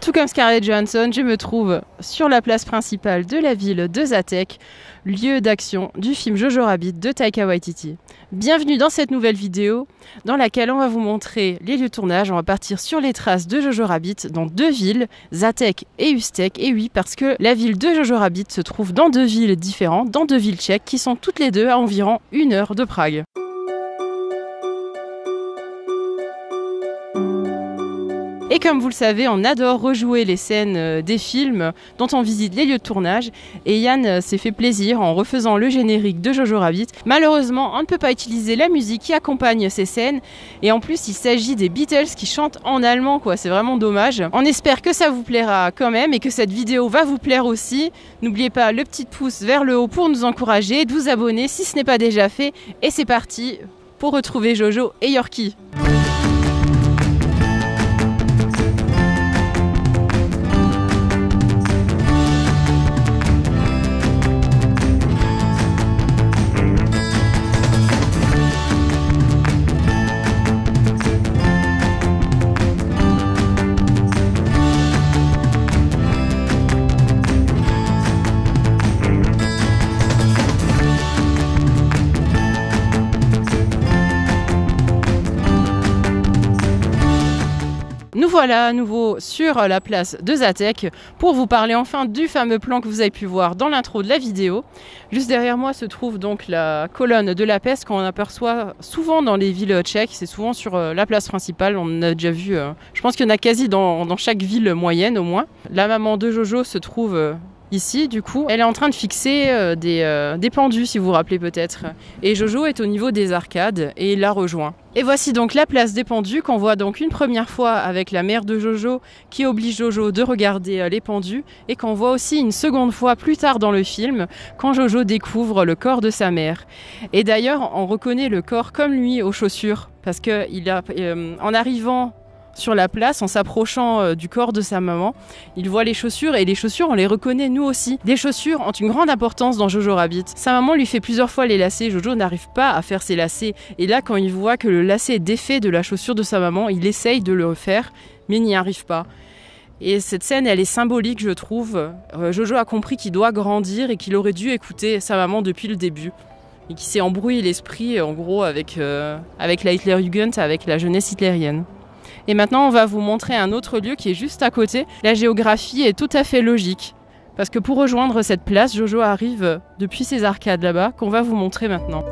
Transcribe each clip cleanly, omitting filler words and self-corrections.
Tout comme Scarlett Johansson, je me trouve sur la place principale de la ville de Zatec, lieu d'action du film Jojo Rabbit de Taika Waititi. Bienvenue dans cette nouvelle vidéo dans laquelle on va vous montrer les lieux de tournage. On va partir sur les traces de Jojo Rabbit dans deux villes, Zatec et Ústec. Et oui, parce que la ville de Jojo Rabbit se trouve dans deux villes différentes, dans deux villes tchèques qui sont toutes les deux à environ 1 heure de Prague. Et comme vous le savez, on adore rejouer les scènes des films dont on visite les lieux de tournage. Et Yann s'est fait plaisir en refaisant le générique de Jojo Rabbit. Malheureusement, on ne peut pas utiliser la musique qui accompagne ces scènes. Et en plus, il s'agit des Beatles qui chantent en allemand, quoi. C'est vraiment dommage. On espère que ça vous plaira quand même et que cette vidéo va vous plaire aussi. N'oubliez pas le petit pouce vers le haut pour nous encourager, de vous abonner si ce n'est pas déjà fait. Et c'est parti pour retrouver Jojo et Yorkie. Nous voilà à nouveau sur la place de Zatec pour vous parler enfin du fameux plan que vous avez pu voir dans l'intro de la vidéo. Juste derrière moi se trouve donc la colonne de la peste qu'on aperçoit souvent dans les villes tchèques. C'est souvent sur la place principale, on en a déjà vu, je pense qu'il y en a quasi dans chaque ville moyenne au moins. La maman de Jojo se trouve ici, du coup, elle est en train de fixer des pendus, si vous vous rappelez peut-être. Et Jojo est au niveau des arcades et il la rejoint. Et voici donc la place des pendus qu'on voit donc une première fois avec la mère de Jojo qui oblige Jojo de regarder les pendus et qu'on voit aussi une seconde fois plus tard dans le film quand Jojo découvre le corps de sa mère. Et d'ailleurs, on reconnaît le corps comme lui aux chaussures parce que en arrivant sur la place, en s'approchant du corps de sa maman, il voit les chaussures et les chaussures, on les reconnaît nous aussi. Les chaussures ont une grande importance dans Jojo Rabbit. Sa maman lui fait plusieurs fois les lacets, Jojo n'arrive pas à faire ses lacets. Et là, quand il voit que le lacet est défait de la chaussure de sa maman, il essaye de le refaire, mais il n'y arrive pas. Et cette scène, elle est symbolique, je trouve. Jojo a compris qu'il doit grandir et qu'il aurait dû écouter sa maman depuis le début. Et qu'il s'est embrouillé l'esprit, en gros, avec la Hitlerjugend, avec la jeunesse hitlérienne. Et maintenant, on va vous montrer un autre lieu qui est juste à côté. La géographie est tout à fait logique. Parce que pour rejoindre cette place, Jojo arrive depuis ces arcades là-bas, qu'on va vous montrer maintenant.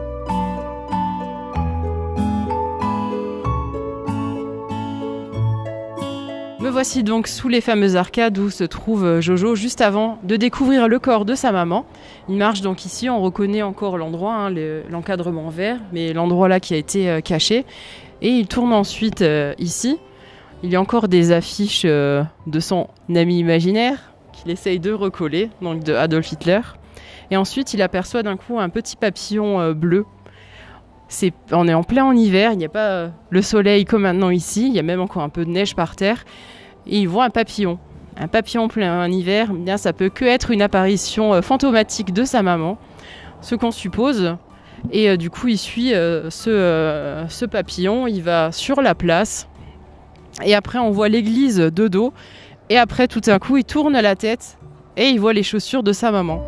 Me voici donc sous les fameuses arcades où se trouve Jojo juste avant de découvrir le corps de sa maman. Il marche donc ici, on reconnaît encore l'endroit, l'encadrement vert, mais l'endroit là qui a été caché. Et il tourne ensuite ici. Il y a encore des affiches de son ami imaginaire qu'il essaye de recoller, donc de Adolf Hitler. Et ensuite, il aperçoit d'un coup un petit papillon bleu. On est en plein hiver, il n'y a pas le soleil comme maintenant ici, il y a même encore un peu de neige par terre. Et il voit un papillon. Un papillon plein hiver, bien, ça peut que être une apparition fantomatique de sa maman, ce qu'on suppose. Et du coup, il suit ce papillon, il va sur la place. Et après, on voit l'église de dos. Et après, tout à coup, il tourne la tête et il voit les chaussures de sa maman.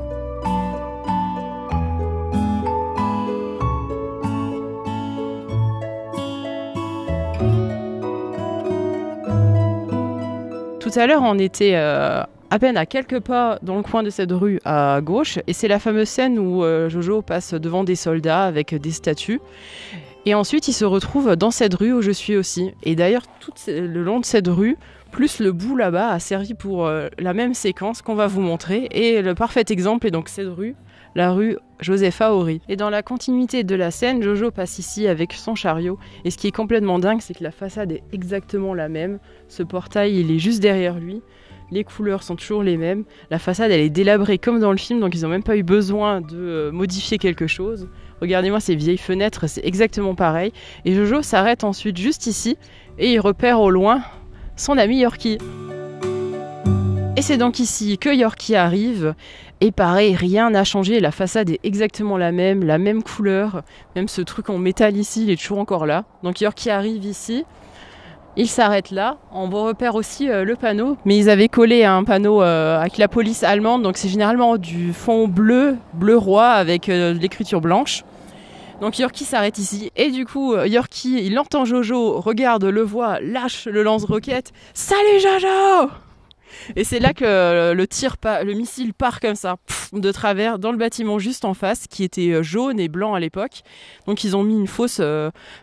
Tout à l'heure, on était à peine à quelques pas dans le coin de cette rue à gauche. Et c'est la fameuse scène où Jojo passe devant des soldats avec des statues. Et ensuite, il se retrouve dans cette rue où je suis aussi. Et d'ailleurs, tout le long de cette rue, plus le bout là-bas, a servi pour la même séquence qu'on va vous montrer. Et le parfait exemple est donc cette rue, la rue Josepha Hori. Et dans la continuité de la scène, Jojo passe ici avec son chariot. Et ce qui est complètement dingue, c'est que la façade est exactement la même. Ce portail, il est juste derrière lui. Les couleurs sont toujours les mêmes. La façade, elle est délabrée comme dans le film, donc ils n'ont même pas eu besoin de modifier quelque chose. Regardez-moi ces vieilles fenêtres, c'est exactement pareil. Et Jojo s'arrête ensuite juste ici et il repère au loin son ami Yorkie. Et c'est donc ici que Yorkie arrive. Et pareil, rien n'a changé, la façade est exactement la même couleur. Même ce truc en métal ici, il est toujours encore là. Donc Yorkie arrive ici. Ils s'arrêtent là. On repère aussi le panneau. Mais ils avaient collé un panneau avec la police allemande. Donc c'est généralement du fond bleu roi avec de l'écriture blanche. Donc Yorkie s'arrête ici. Et du coup, Yorkie, il entend Jojo, regarde, le voit, lâche le lance-roquette. Salut Jojo! Et c'est là que le missile part comme ça, de travers, dans le bâtiment juste en face, qui était jaune et blanc à l'époque. Donc ils ont mis une fausse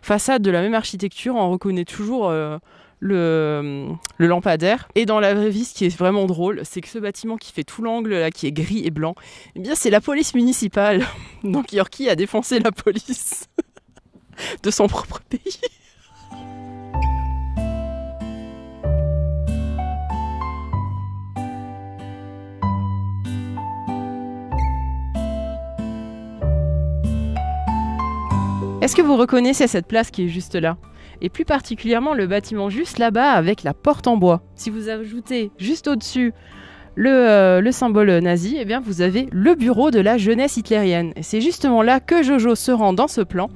façade de la même architecture. On reconnaît toujours le lampadaire. Et dans la vraie vie, ce qui est vraiment drôle, c'est que ce bâtiment qui fait tout l'angle, là, qui est gris et blanc, eh bien c'est la police municipale. Donc Yorkie a défoncé la police de son propre pays. Est-ce que vous reconnaissez cette place qui est juste là? Et plus particulièrement le bâtiment juste là-bas avec la porte en bois. Si vous ajoutez juste au-dessus le symbole nazi, eh bien vous avez le bureau de la jeunesse hitlérienne. Et c'est justement là que Jojo se rend dans ce plan.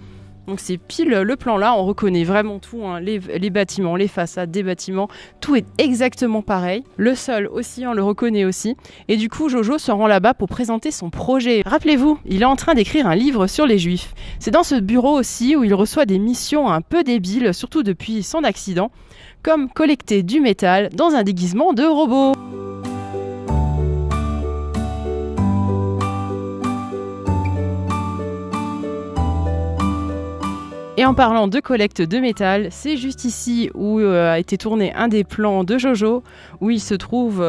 Donc c'est pile le plan là, on reconnaît vraiment tout, hein, les bâtiments, les façades des bâtiments, tout est exactement pareil. Le sol aussi, on le reconnaît aussi. Et du coup, Jojo se rend là-bas pour présenter son projet. Rappelez-vous, il est en train d'écrire un livre sur les Juifs. C'est dans ce bureau aussi où il reçoit des missions un peu débiles, surtout depuis son accident, comme collecter du métal dans un déguisement de robot. Et en parlant de collecte de métal, c'est juste ici où a été tourné un des plans de Jojo, où il se trouve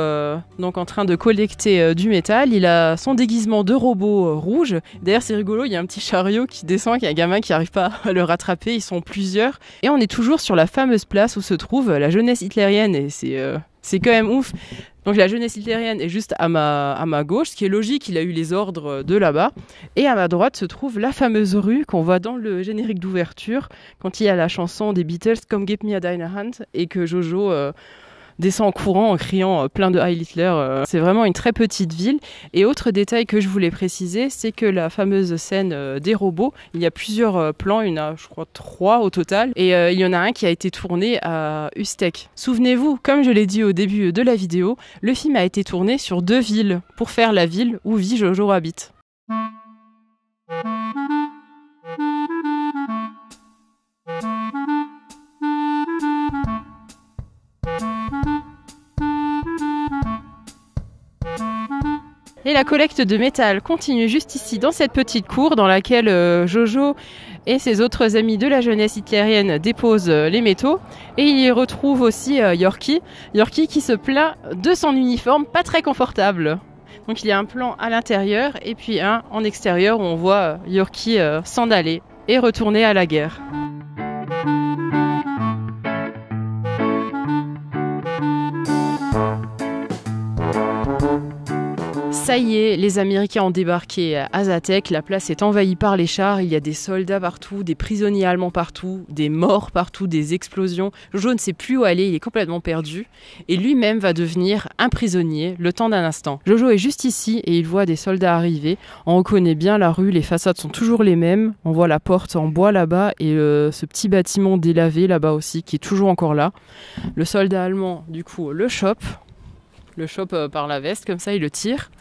donc en train de collecter du métal. Il a son déguisement de robot rouge. D'ailleurs, c'est rigolo, il y a un petit chariot qui descend, il y a un gamin qui n'arrive pas à le rattraper, ils sont plusieurs. Et on est toujours sur la fameuse place où se trouve la jeunesse hitlérienne, et c'est quand même ouf. Donc la jeunesse hitlérienne est juste à ma gauche, ce qui est logique, il a eu les ordres de là-bas. Et à ma droite se trouve la fameuse rue qu'on voit dans le générique d'ouverture, quand il y a la chanson des Beatles, Come Get Me a Deine Hand, et que Jojo descend en courant en criant plein de Heil Hitler. C'est vraiment une très petite ville. Et autre détail que je voulais préciser, c'est que la fameuse scène des robots, il y a plusieurs plans, il y en a je crois 3 au total, et il y en a un qui a été tourné à Ustek. Souvenez-vous, comme je l'ai dit au début de la vidéo, le film a été tourné sur 2 villes pour faire la ville où vit Jojo Rabbit. Et la collecte de métal continue juste ici, dans cette petite cour dans laquelle Jojo et ses autres amis de la jeunesse hitlérienne déposent les métaux. Et il y retrouve aussi Yorkie qui se plaint de son uniforme pas très confortable. Donc il y a un plan à l'intérieur et puis un en extérieur où on voit Yorkie s'en aller et retourner à la guerre. Ça y est, les Américains ont débarqué à Azatek, la place est envahie par les chars, il y a des soldats partout, des prisonniers allemands partout, des morts partout, des explosions. Jojo ne sait plus où aller, il est complètement perdu et lui-même va devenir un prisonnier le temps d'un instant. Jojo est juste ici et il voit des soldats arriver, on reconnaît bien la rue, les façades sont toujours les mêmes, on voit la porte en bois là-bas et ce petit bâtiment délavé là-bas aussi qui est toujours encore là. Le soldat allemand du coup le chope par la veste, comme ça il le tire.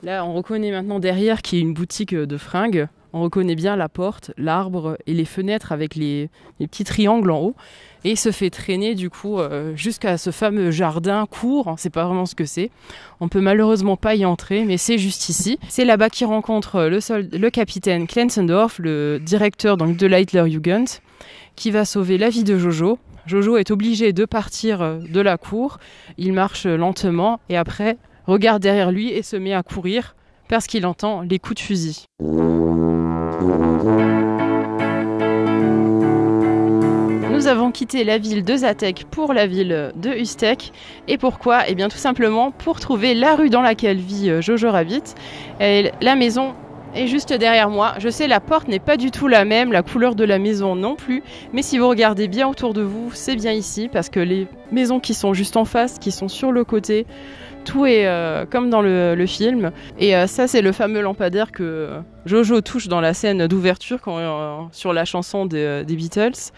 Là on reconnaît maintenant derrière qu'il y a une boutique de fringues, on reconnaît bien la porte, l'arbre et les fenêtres avec les petits triangles en haut. Et il se fait traîner du coup jusqu'à ce fameux jardin court, on ne sait pas vraiment ce que c'est. On peut malheureusement pas y entrer, mais c'est juste ici. C'est là-bas qu'il rencontre le capitaine Klenzendorf, le directeur donc, de la Hitlerjugend, qui va sauver la vie de Jojo. Jojo est obligé de partir de la cour, il marche lentement et après regarde derrière lui et se met à courir parce qu'il entend les coups de fusil. Nous avons quitté la ville de Zatek pour la ville de Ustek. Et pourquoi? Eh bien tout simplement pour trouver la rue dans laquelle vit Jojo Rabbit. Et la maison est juste derrière moi. Je sais, la porte n'est pas du tout la même, la couleur de la maison non plus. Mais si vous regardez bien autour de vous, c'est bien ici. Parce que les maisons qui sont juste en face, qui sont sur le côté, tout est comme dans le film. Et ça, c'est le fameux lampadaire que Jojo touche dans la scène d'ouverture sur la chanson des Beatles.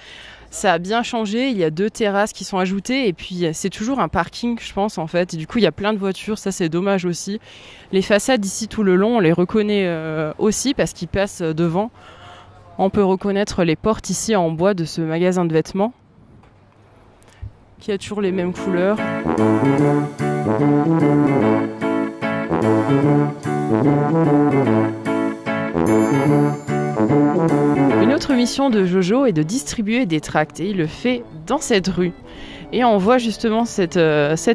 ça a bien changé. Il y a 2 terrasses qui sont ajoutées et puis c'est toujours un parking, je pense, en fait. Et du coup, il y a plein de voitures, ça c'est dommage aussi. Les façades ici tout le long, on les reconnaît aussi parce qu'ils passent devant. On peut reconnaître les portes ici en bois de ce magasin de vêtements qui a toujours les mêmes couleurs. Une autre mission de Jojo est de distribuer des tracts et il le fait dans cette rue. Et on voit justement cette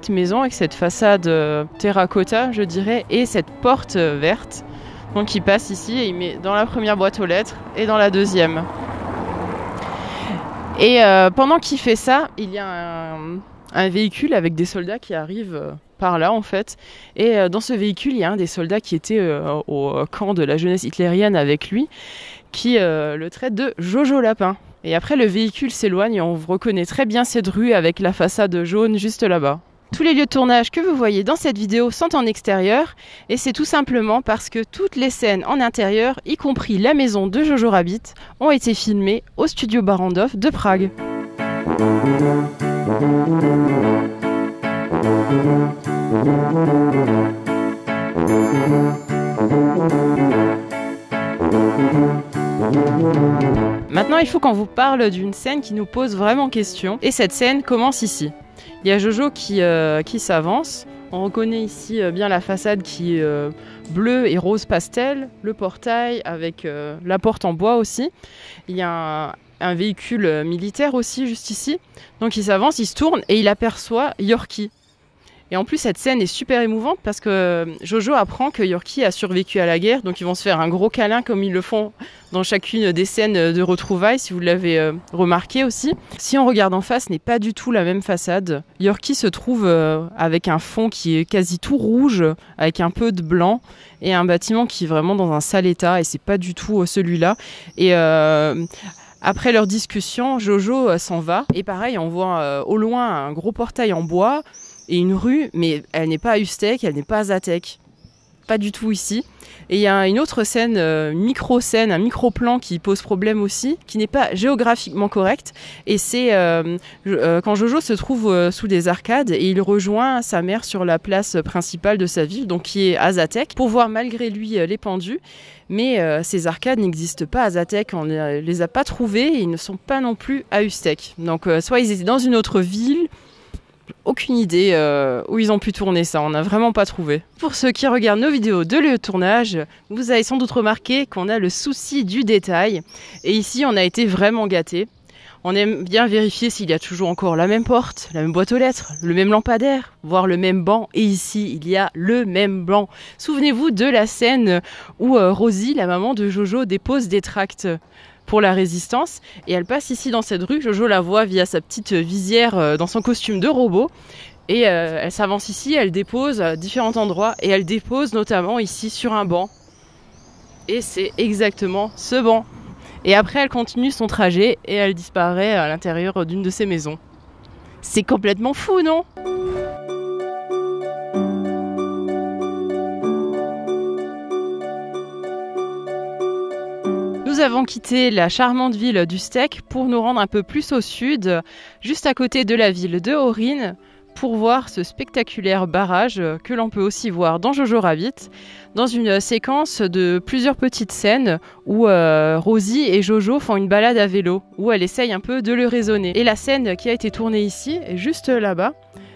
maison avec cette façade terracotta, je dirais, et cette porte verte. Donc il passe ici et il met dans la première boîte aux lettres et dans la deuxième. Et pendant qu'il fait ça, il y a un véhicule avec des soldats qui arrivent par là en fait. Et dans ce véhicule, il y a un des soldats qui était au camp de la jeunesse hitlérienne avec lui, qui le traite de Jojo Lapin. Et après, le véhicule s'éloigne et on reconnaît très bien cette rue avec la façade jaune juste là-bas. Tous les lieux de tournage que vous voyez dans cette vidéo sont en extérieur et c'est tout simplement parce que toutes les scènes en intérieur, y compris la maison de Jojo Rabbit, ont été filmées au studio Barrandov de Prague. Maintenant, il faut qu'on vous parle d'une scène qui nous pose vraiment question et cette scène commence ici. Il y a Jojo qui s'avance. On reconnaît ici bien la façade qui est bleue et rose pastel, le portail avec la porte en bois aussi. Il y a un véhicule militaire aussi juste ici. Donc il s'avance, il se tourne et il aperçoit Yorkie. Et en plus, cette scène est super émouvante parce que Jojo apprend que Yorkie a survécu à la guerre. Donc ils vont se faire un gros câlin comme ils le font dans chacune des scènes de retrouvailles, si vous l'avez remarqué aussi. Si on regarde en face, ce n'est pas du tout la même façade. Yorkie se trouve avec un fond qui est quasi tout rouge, avec un peu de blanc, et un bâtiment qui est vraiment dans un sale état, et c'est pas du tout celui-là. Et après leur discussion, Jojo s'en va. Et pareil, on voit au loin un gros portail en bois, et une rue, mais elle n'est pas à Ustek, elle n'est pas à Žatec. Pas du tout ici. Et il y a une autre scène, micro-scène, un micro-plan qui pose problème aussi, qui n'est pas géographiquement correct. Et c'est quand Jojo se trouve sous des arcades et il rejoint sa mère sur la place principale de sa ville, donc qui est à Žatec, pour voir malgré lui les pendus. Mais ces arcades n'existent pas à Žatec, on ne les a pas trouvées et ils ne sont pas non plus à Ustek. Donc soit ils étaient dans une autre ville, aucune idée où ils ont pu tourner ça, on n'a vraiment pas trouvé. Pour ceux qui regardent nos vidéos de lieu de tournage, vous avez sans doute remarqué qu'on a le souci du détail. Et ici, on a été vraiment gâtés. On aime bien vérifier s'il y a toujours encore la même porte, la même boîte aux lettres, le même lampadaire, voire le même banc. Et ici, il y a le même banc. Souvenez-vous de la scène où Rosie, la maman de Jojo, dépose des tracts pour la résistance et elle passe ici dans cette rue. Jojo la voit via sa petite visière dans son costume de robot et elle s'avance ici, elle dépose à différents endroits et elle dépose notamment ici sur un banc et c'est exactement ce banc. Et après elle continue son trajet et elle disparaît à l'intérieur d'une de ces maisons. C'est complètement fou, non ? Nous avons quitté la charmante ville d'Ustek pour nous rendre un peu plus au sud, juste à côté de la ville de Orin, pour voir ce spectaculaire barrage que l'on peut aussi voir dans Jojo Rabbit, dans une séquence de plusieurs petites scènes où Rosie et Jojo font une balade à vélo, où elle essaye un peu de le raisonner. Et la scène qui a été tournée ici est juste là-bas.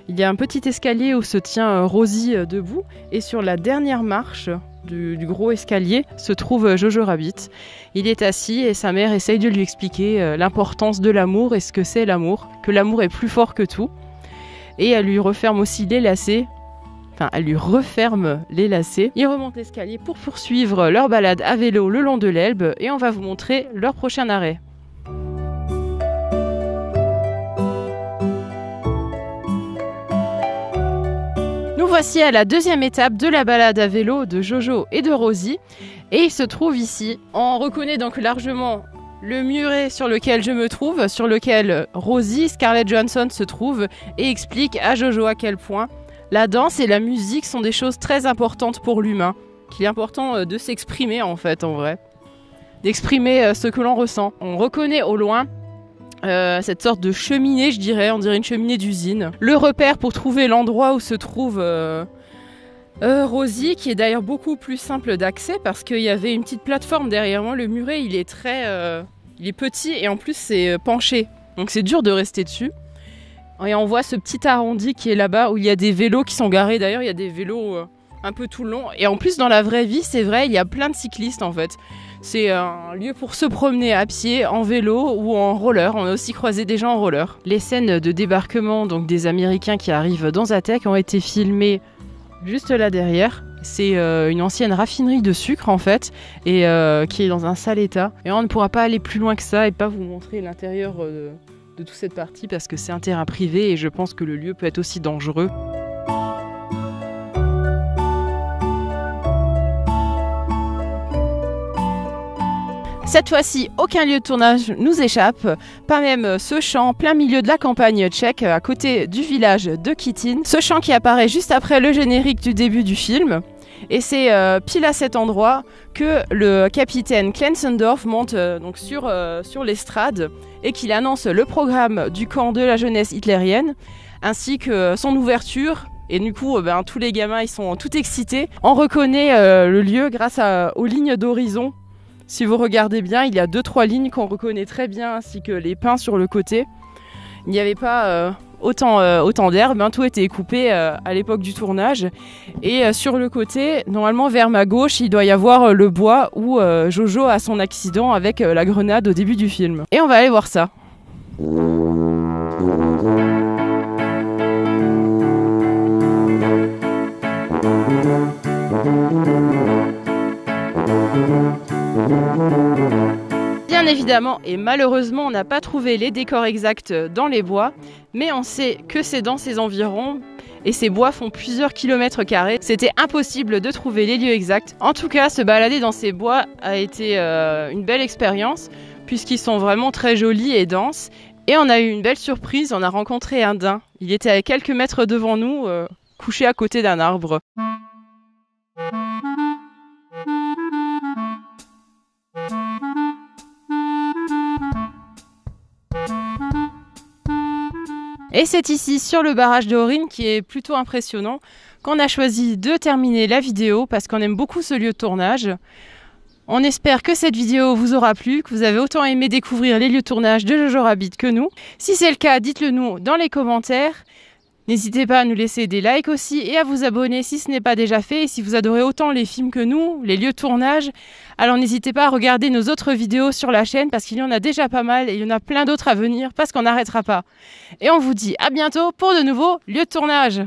Il y a un petit escalier où se tient Rosie debout, et sur la dernière marche du gros escalier se trouve Jojo Rabbit. Il est assis et sa mère essaye de lui expliquer l'importance de l'amour et ce que c'est l'amour, que l'amour est plus fort que tout. Et elle lui referme aussi les lacets. Enfin, elle lui referme les lacets. Ils remontent l'escalier pour poursuivre leur balade à vélo le long de l'Elbe et on va vous montrer leur prochain arrêt. Nous voici à la deuxième étape de la balade à vélo de Jojo et de Rosie. Et il se trouve ici. On reconnaît donc largement le muret sur lequel je me trouve, sur lequel Rosie, Scarlett Johansson, se trouve et explique à Jojo à quel point la danse et la musique sont des choses très importantes pour l'humain. Qu'il est important de s'exprimer en fait, en vrai. D'exprimer ce que l'on ressent. On reconnaît au loin cette sorte de cheminée, je dirais, on dirait une cheminée d'usine. Le repère pour trouver l'endroit où se trouve Rosie, qui est d'ailleurs beaucoup plus simple d'accès parce qu'il y avait une petite plateforme derrière moi. Le muret, il est il est petit et en plus c'est penché, donc c'est dur de rester dessus. Et on voit ce petit arrondi qui est là-bas où il y a des vélos qui sont garés. D'ailleurs, il y a des vélos un peu tout le long. Et en plus, dans la vraie vie, c'est vrai, il y a plein de cyclistes en fait. C'est un lieu pour se promener à pied, en vélo ou en roller. On a aussi croisé des gens en roller. Les scènes de débarquement donc des Américains qui arrivent dans Zatek ont été filmées juste là derrière. C'est une ancienne raffinerie de sucre en fait, et qui est dans un sale état. Et on ne pourra pas aller plus loin que ça et pas vous montrer l'intérieur de toute cette partie parce que c'est un terrain privé et je pense que le lieu peut être aussi dangereux. Cette fois-ci, aucun lieu de tournage nous échappe, pas même ce champ plein milieu de la campagne tchèque à côté du village de Kytyn. Ce champ qui apparaît juste après le générique du début du film. Et c'est pile à cet endroit que le capitaine Klensendorf monte donc sur l'estrade et qu'il annonce le programme du camp de la jeunesse hitlérienne ainsi que son ouverture. Et du coup, tous les gamins ils sont tout excités. On reconnaît le lieu grâce aux lignes d'horizon. Si vous regardez bien, il y a 2-3 lignes qu'on reconnaît très bien, ainsi que les pins sur le côté. Il n'y avait pas autant d'herbe, tout était coupé à l'époque du tournage. Et sur le côté, normalement vers ma gauche, il doit y avoir le bois où Jojo a son accident avec la grenade au début du film. Et on va aller voir ça. Bien évidemment et malheureusement on n'a pas trouvé les décors exacts dans les bois, mais on sait que c'est dans ces environs et ces bois font plusieurs kilomètres carrés. C'était impossible de trouver les lieux exacts. En tout cas, se balader dans ces bois a été une belle expérience puisqu'ils sont vraiment très jolis et denses. Et on a eu une belle surprise, on a rencontré un daim. Il était à quelques mètres devant nous, couché à côté d'un arbre. Et c'est ici, sur le barrage de Horyn, qui est plutôt impressionnant, qu'on a choisi de terminer la vidéo parce qu'on aime beaucoup ce lieu de tournage. On espère que cette vidéo vous aura plu, que vous avez autant aimé découvrir les lieux de tournage de Jojo Rabbit que nous. Si c'est le cas, dites-le nous dans les commentaires. N'hésitez pas à nous laisser des likes aussi et à vous abonner si ce n'est pas déjà fait. Et si vous adorez autant les films que nous, les lieux de tournage, alors n'hésitez pas à regarder nos autres vidéos sur la chaîne parce qu'il y en a déjà pas mal et il y en a plein d'autres à venir parce qu'on n'arrêtera pas. Et on vous dit à bientôt pour de nouveaux lieux de tournage.